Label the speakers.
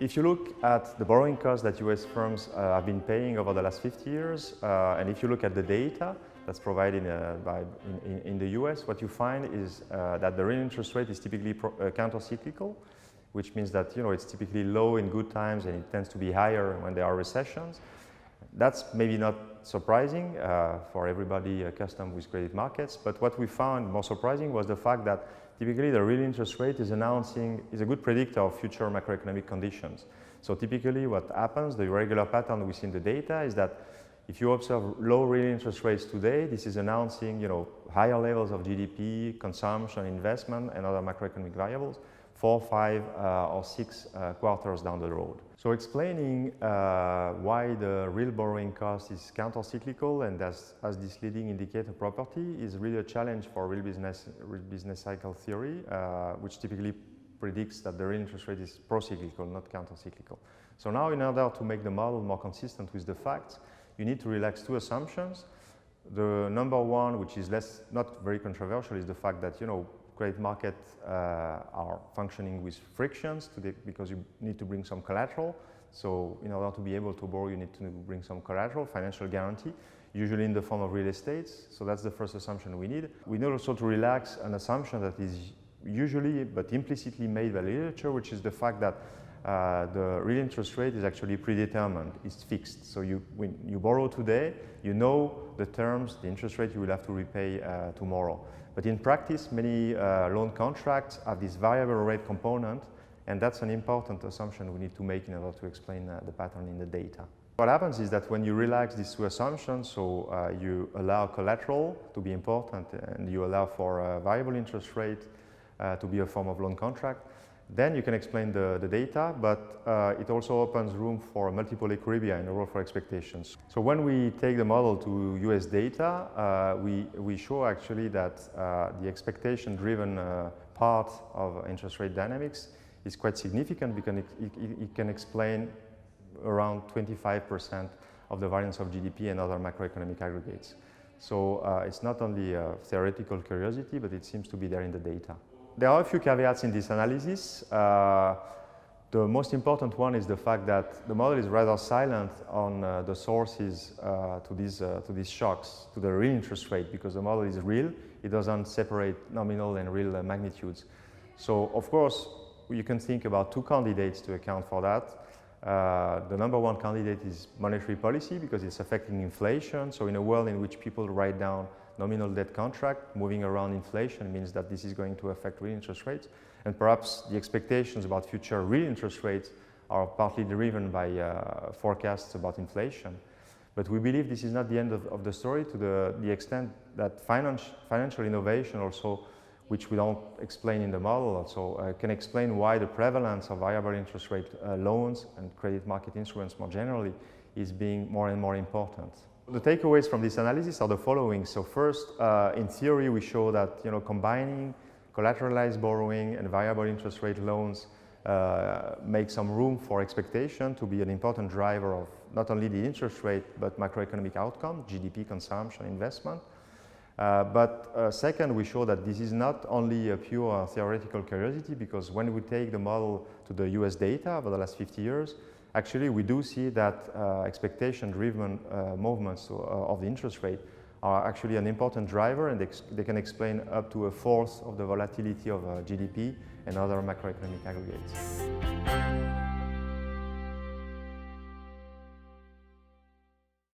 Speaker 1: If you look at the borrowing costs that US firms have been paying over the last 50 years, and if you look at the data that's provided in the US, what you find is that the real interest rate is typically countercyclical, which means that it's typically low in good times and it tends to be higher when there are recessions. That's maybe not surprising for everybody accustomed with credit markets, but what we found more surprising was the fact that typically the real interest rate is a good predictor of future macroeconomic conditions. So typically what happens, the regular pattern we see in the data is that if you observe low real interest rates today, this is announcing higher levels of GDP, consumption, investment and other macroeconomic variables 4, 5 or 6 quarters down the road. So explaining why the real borrowing cost is countercyclical and as this leading indicator property is really a challenge for real business cycle theory, which typically predicts that the real interest rate is procyclical, not countercyclical. So now in order to make the model more consistent with the facts, you need to relax 2 assumptions. The number one, which is not very controversial, is the fact that credit markets are functioning with frictions because you need to bring some collateral. So in order to be able to borrow, you need to bring some collateral, financial guarantee, usually in the form of real estate. So that's the first assumption we need. We need also to relax an assumption that is usually but implicitly made by literature, which is the fact that the real interest rate is actually predetermined, it's fixed. So when you borrow today, you know the terms, the interest rate you will have to repay tomorrow. But in practice, many loan contracts have this variable rate component, and that's an important assumption we need to make in order to explain the pattern in the data. What happens is that when you relax these 2 assumptions, so you allow collateral to be important and you allow for a variable interest rate to be a form of loan contract, then you can explain the data, but it also opens room for multiple equilibria in order for expectations. So when we take the model to US data, we show actually that the expectation-driven part of interest rate dynamics is quite significant because it can explain around 25% of the variance of GDP and other macroeconomic aggregates. So it's not only a theoretical curiosity, but it seems to be there in the data. There are a few caveats in this analysis. The most important one is the fact that the model is rather silent on the sources to these shocks, to the real interest rate, because the model is real. It doesn't separate nominal and real magnitudes. So, of course, you can think about 2 candidates to account for that. The number one candidate is monetary policy because it's affecting inflation. So in a world in which people write down nominal debt contract, moving around inflation means that this is going to affect real interest rates. And perhaps the expectations about future real interest rates are partly driven by forecasts about inflation. But we believe this is not the end of the story to the extent that financial innovation also, which we don't explain in the model, also can explain why the prevalence of variable interest rate loans and credit market instruments more generally is being more and more important. The takeaways from this analysis are the following. So first, in theory, we show that combining collateralized borrowing and variable interest rate loans make some room for expectation to be an important driver of not only the interest rate but macroeconomic outcome, GDP, consumption, investment. Second, we show that this is not only a pure theoretical curiosity, because when we take the model to the US data over the last 50 years, actually we do see that expectation-driven movements of the interest rate are actually an important driver, and they can explain up to 1/4 of the volatility of GDP and other macroeconomic aggregates.